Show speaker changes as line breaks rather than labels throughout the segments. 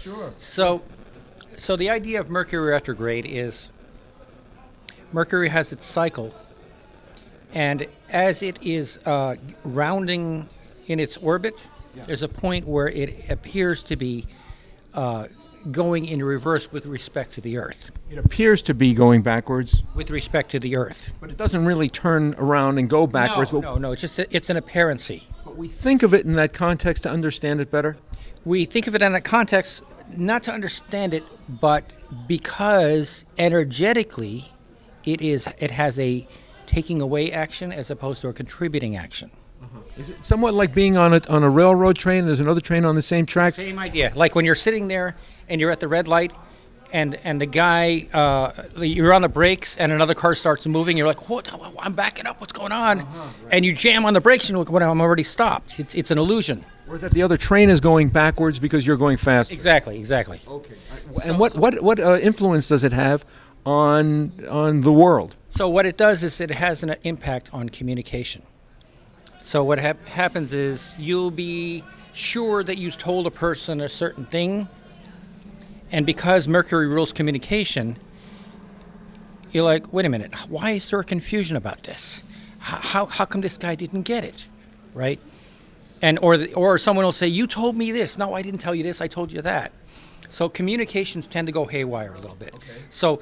Sure.
So the idea of Mercury retrograde is Mercury has its cycle, and as it is rounding in its orbit, there's a point where it appears to be going in reverse with respect to the Earth.
It appears to be going backwards.
With respect to the Earth.
But it doesn't really turn around and go backwards.
No. It's an apparency.
But we think of it in that context to understand it better.
We think of it in that context not to understand it, but because energetically it has a taking away action as opposed to a contributing action.
Is it somewhat like being on a railroad train? There's another train on the same track.
Same idea. Like when you're sitting there and you're at the red light, and the guy you're on the brakes and another car starts moving. You're like, what? I'm backing up. What's going on? Right. And you jam on the brakes and you're like, well, I'm already stopped. It's an illusion.
Or that the other train is going backwards because you're going faster.
Exactly.
Okay. And what influence does it have on the world?
So what it does is it has an impact on communication. So what happens is you'll be sure that you told a person a certain thing, and because Mercury rules communication, you're like, wait a minute, why is there confusion about this? How come this guy didn't get it, right? And or someone will say, you told me this. No, I didn't tell you this. I told you that. So communications tend to go haywire a little bit. Okay. So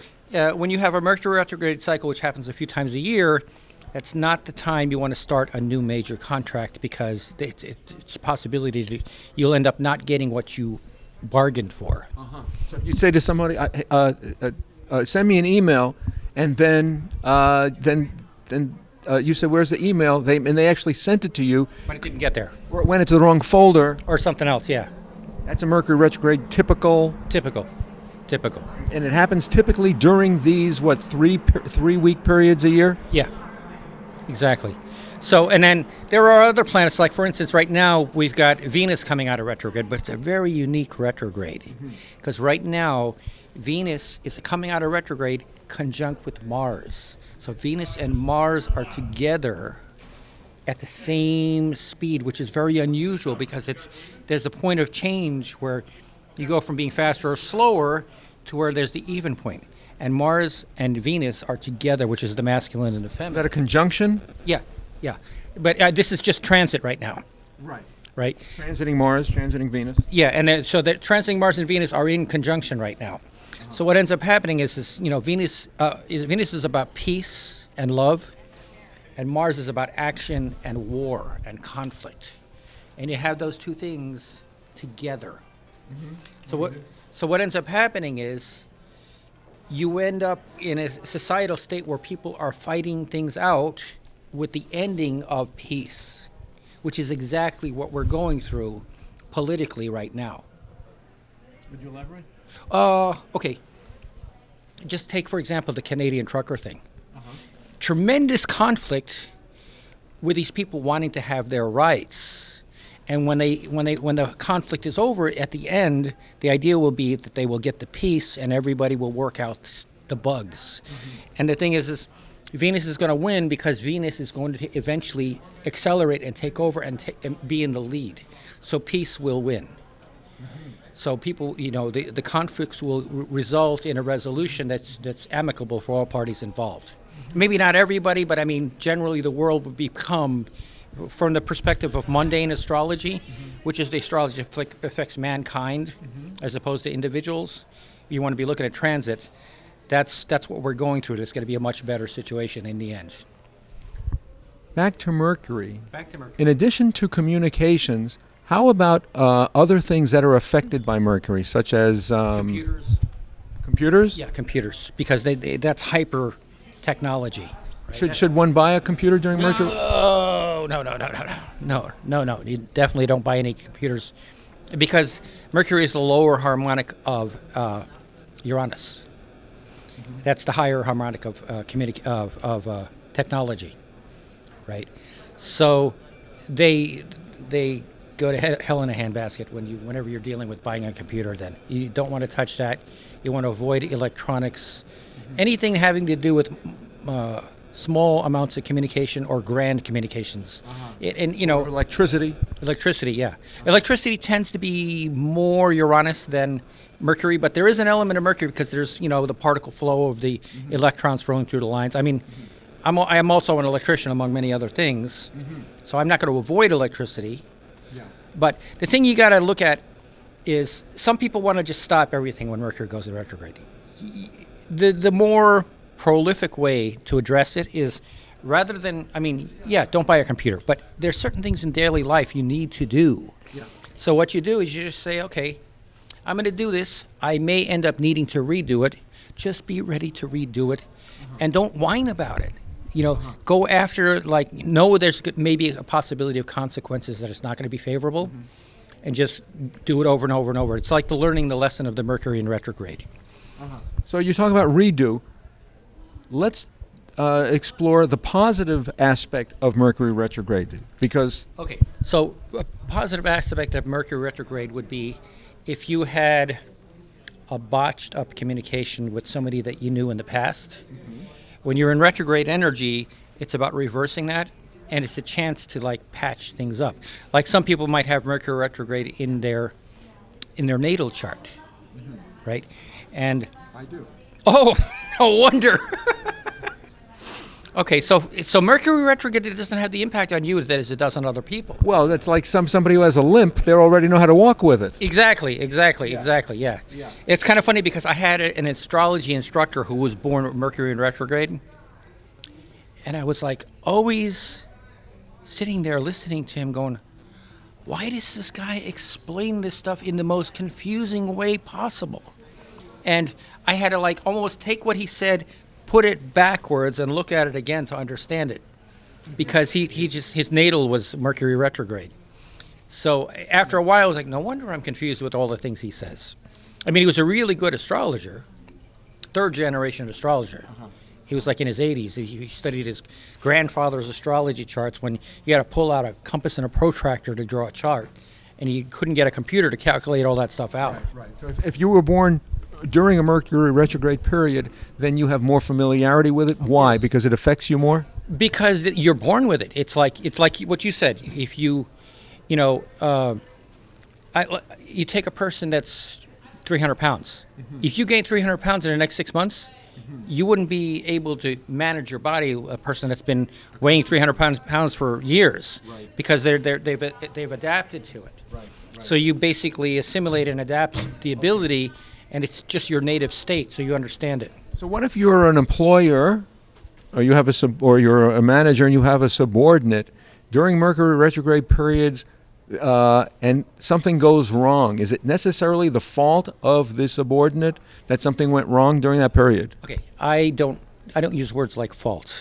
when you have a Mercury retrograde cycle, which happens a few times a year, that's not the time you want to start a new major contract, because it's a possibility you'll end up not getting what you bargained for.
So you'd say to somebody, send me an email, and then you said, where's the email? They actually sent it to you.
But it didn't get there.
Or it went into the wrong folder.
Or something else, yeah.
That's a Mercury retrograde typical.
And
it happens typically during these, 3-week periods a year?
Yeah, exactly. So, and then there are other planets, like for instance, right now we've got Venus coming out of retrograde, but it's a very unique retrograde. Because right now, Venus is coming out of retrograde conjunct with Mars. So Venus and Mars are together at the same speed, which is very unusual, because there's a point of change where you go from being faster or slower to where there's the even point. And Mars and Venus are together, which is the masculine and the feminine.
Is that a conjunction?
Yeah. But this is just transit right now. Right?
Transiting Mars, transiting Venus.
Yeah, and so the transiting Mars and Venus are in conjunction right now. So what ends up happening is Venus is about peace and love, and Mars is about action and war and conflict. And you have those two things together. So what ends up happening is you end up in a societal state where people are fighting things out with the ending of peace, which is exactly what we're going through politically right now.
Would you elaborate?
Okay. Just take, for example, the Canadian trucker thing. Tremendous conflict with these people wanting to have their rights. And when the conflict is over, at the end, the idea will be that they will get the peace and everybody will work out the bugs. And the thing is Venus is going to win, because Venus is going to eventually accelerate and take over and be in the lead. So peace will win. So people, the conflicts will result in a resolution that's amicable for all parties involved. Maybe not everybody, but I mean, generally the world would become, from the perspective of mundane astrology, which is the astrology that affects mankind as opposed to individuals. You want to be looking at transits. That's what we're going through. It's going to be a much better situation in the end.
Back to Mercury. In addition to communications, how about other things that are affected by Mercury, such as
computers?
Computers?
Yeah, computers, because that's hyper technology.
Right? Should one buy a computer during Mercury?
No. You definitely don't buy any computers, because Mercury is the lower harmonic of Uranus. That's the higher harmonic of technology, right? So they go to hell in a handbasket whenever you're dealing with buying a computer. Then you don't want to touch that. You want to avoid electronics, anything having to do with small amounts of communication or grand communications. And you know,
Or electricity.
electricity, yeah. Electricity tends to be more Uranus than Mercury, but there is an element of Mercury because there's, you know, the particle flow of the electrons flowing through the lines. I mean, I am also an electrician among many other things, so I'm not going to avoid electricity. But the thing you got to look at is some people want to just stop everything when Mercury goes in retrograde. The more prolific way to address it is rather than, I mean, yeah, don't buy a computer, but there's certain things in daily life you need to do. So what you do is you just say, okay, I'm going to do this. I may end up needing to redo it. Just be ready to redo it, and don't whine about it. You know, go after, like, know there's maybe a possibility of consequences that it's not going to be favorable, and just do it over and over and over. It's like learning the lesson of the Mercury in retrograde.
So you talk about redo. Let's explore the positive aspect of Mercury retrograde, because
Okay, so a positive aspect of Mercury retrograde would be if you had a botched up communication with somebody that you knew in the past. When you're in retrograde energy, it's about reversing that, and it's a chance to like patch things up. Like some people might have Mercury retrograde in their natal chart, right? And
I do.
oh, no wonder. Okay, so Mercury retrograde doesn't have the impact on you that as it does on other people.
Well, that's like somebody who has a limp; they already know how to walk with it.
Exactly. Yeah. It's kind of funny because I had an astrology instructor who was born with Mercury in retrograde, and I was like always sitting there listening to him going, why does this guy explain this stuff in the most confusing way possible? And I had to like almost take what he said, put it backwards, and look at it again to understand it, because he just, his natal was Mercury retrograde. So after a while, I was like, no wonder I'm confused with all the things he says. I mean, he was a really good astrologer, third generation astrologer. He was like in his 80s. He studied his grandfather's astrology charts when you had to pull out a compass and a protractor to draw a chart, and he couldn't get a computer to calculate all that stuff out.
Right. So if you were born during a Mercury retrograde period, then you have more familiarity with it. Why? Because it affects you more?
Because you're born with it. It's like what you said. If you you take a person that's 300 pounds. If you gain 300 pounds in the next 6 months, you wouldn't be able to manage your body. A person that's been weighing 300 pounds for years, because they've adapted to it. So you basically assimilate and adapt the ability, and it's just your native state, so you understand it.
So what if you're an employer, or you have or you're a manager and you have a subordinate during Mercury retrograde periods, and something goes wrong? Is it necessarily the fault of the subordinate that something went wrong during that period?
Okay, I don't use words like fault.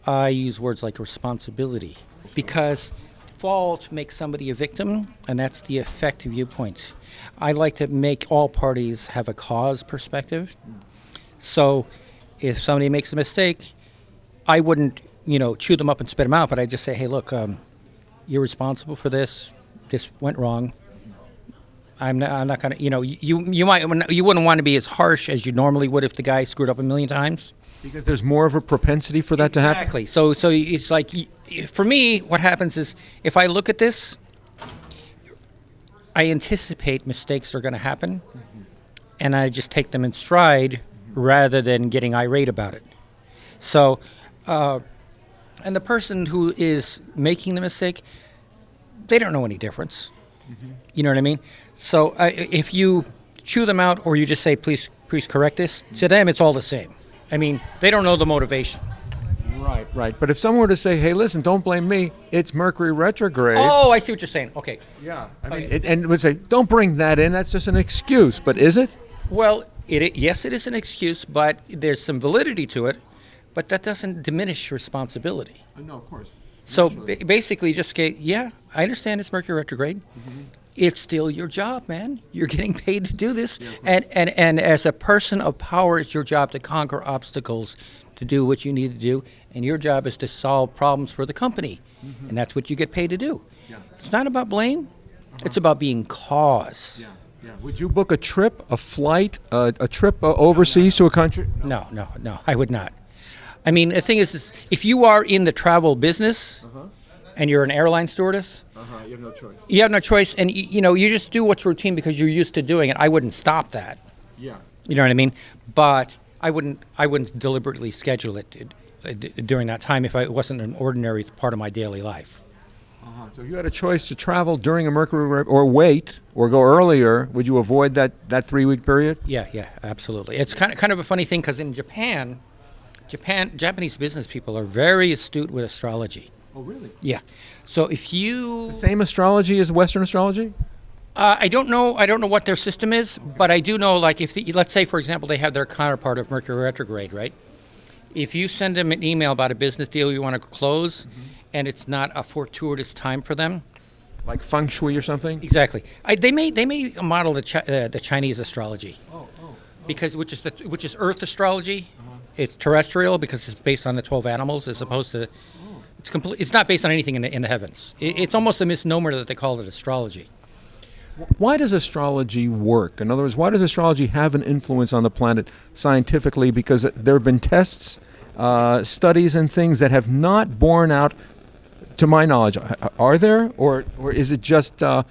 I use words like responsibility, because fault makes somebody a victim, and that's the effect viewpoint. I like to make all parties have a cause perspective. So if somebody makes a mistake, I wouldn't, chew them up and spit them out, but I just say, hey, look, you're responsible for this. This went wrong. I'm not gonna, you wouldn't want to be as harsh as you normally would if the guy screwed up a million times.
Because there's more of a propensity for that to happen?
Exactly. So it's like, for me, what happens is if I look at this, I anticipate mistakes are going to happen, and I just take them in stride rather than getting irate about it. So, and the person who is making the mistake, they don't know any difference. You know what I mean? So if you chew them out, or you just say, please correct this, to them it's all the same. I mean, they don't know the motivation.
Right. But if someone were to say, hey, listen, don't blame me, it's Mercury retrograde.
Oh, I see what you're saying. Okay.
Yeah. I mean, and would say, don't bring that in, that's just an excuse. But is it?
Well, yes, it is an excuse, but there's some validity to it, but that doesn't diminish responsibility.
No, of course.
So basically just say, yeah, I understand it's Mercury retrograde. It's still your job, man. You're getting paid to do this. And as a person of power, it's your job to conquer obstacles, to do what you need to do. And your job is to solve problems for the company. And that's what you get paid to do. It's not about blame. It's about being cause.
Would you book a trip, a flight, a trip overseas to a country?
No, I would not. I mean, the thing is if you are in the travel business and you're an airline stewardess,
You have no choice.
you have no choice, and you just do what's routine because you're used to doing it. I wouldn't stop that.
Yeah.
You know what I mean? But I wouldn't deliberately schedule it during that time if it wasn't an ordinary part of my daily life.
So if you had a choice to travel during a Mercury or wait or go earlier, would you avoid that 3-week period?
Yeah, absolutely. It's kind of a funny thing because in Japanese business people are very astute with astrology.
Oh, really?
Yeah. So if you,
Same astrology as Western astrology?
I don't know what their system is, but I do know, like, let's say, for example, they have their counterpart of Mercury Retrograde, right? If you send them an email about a business deal you want to close, and it's not a fortuitous time for them,
Like feng shui or something?
exactly. They may model the Chinese astrology, because which is Earth astrology. It's terrestrial because it's based on the 12 animals, as opposed to it's not based on anything in the heavens. It's almost a misnomer that they call it astrology.
Why does astrology work? In other words, why does astrology have an influence on the planet scientifically? Because there have been tests, studies, and things that have not borne out, to my knowledge. Are there? Or is it just that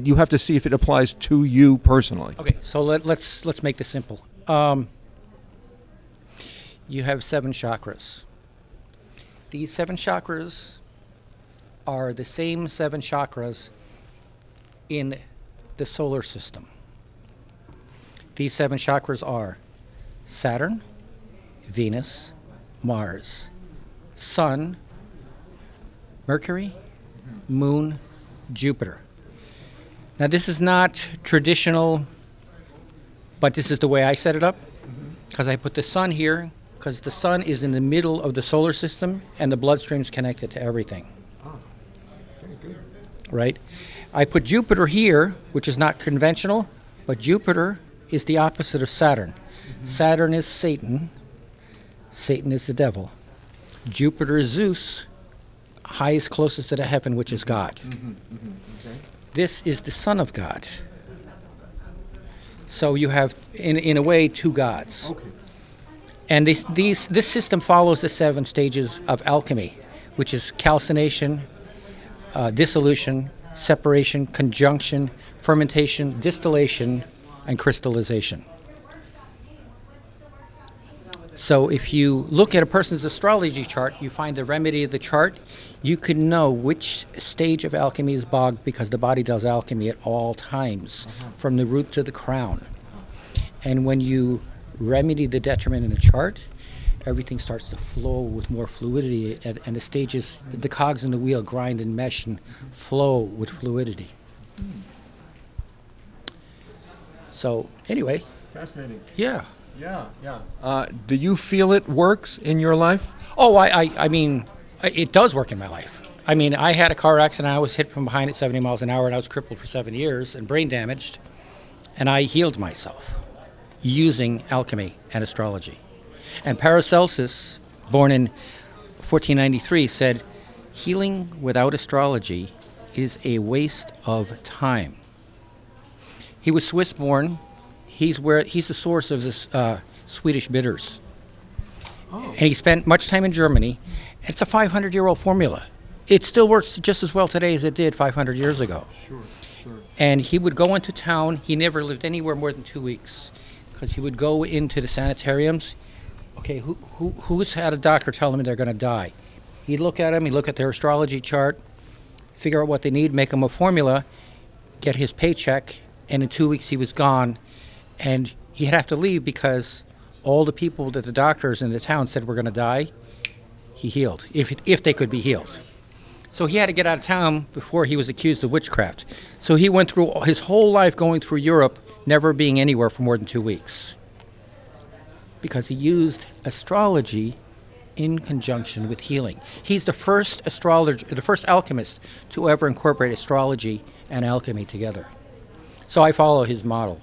you have to see if it applies to you personally?
Okay, so let's make this simple. You have 7 chakras. These 7 chakras are the same 7 chakras in the solar system. These 7 chakras are Saturn, Venus, Mars, Sun, Mercury, Moon, Jupiter. Now, this is not traditional, but this is the way I set it up, because I put the Sun here, because the Sun is in the middle of the solar system, and the bloodstream's connected to everything.
Very good.
Right? I put Jupiter here, which is not conventional, but Jupiter is the opposite of Saturn. Saturn is Satan. Satan is the devil. Jupiter is Zeus, highest, closest to the heaven, which is God.
Okay.
This is the Son of God. So you have, in a way, 2 gods.
Okay.
And this system follows the 7 stages of alchemy, which is calcination, dissolution, separation, conjunction, fermentation, distillation, and crystallization. So if you look at a person's astrology chart, you find the remedy of the chart, you can know which stage of alchemy is bogged, because the body does alchemy at all times, from the root to the crown. And when you remedy the detriment in the chart, everything starts to flow with more fluidity, and the stages, the cogs in the wheel grind and mesh and flow with fluidity. So anyway,
Fascinating.
yeah.
Yeah. Do you feel it works in your life?
Oh, I mean, it does work in my life. I mean, I had a car accident. I was hit from behind at 70 miles an hour, and I was crippled for 7 years and brain damaged. And I healed myself using alchemy and astrology. And Paracelsus, born in 1493, said, "Healing without astrology is a waste of time." He was Swiss-born. He's the source of this Swedish bitters. And he spent much time in Germany. It's a 500-year-old formula. It still works just as well today as it did 500 years ago.
Sure.
And he would go into town. He never lived anywhere more than 2 weeks, because he would go into the sanitariums. Okay, who's had a doctor tell them they're going to die? He'd look at them. He'd look at their astrology chart, figure out what they need, make them a formula, get his paycheck, and in 2 weeks he was gone. And he'd have to leave because all the people that the doctors in the town said were going to die, he healed, if they could be healed. So he had to get out of town before he was accused of witchcraft. So he went through his whole life going through Europe, never being anywhere for more than 2 weeks, because he used astrology in conjunction with healing. He's the first astrologer, the first alchemist to ever incorporate astrology and alchemy together. So I follow his model.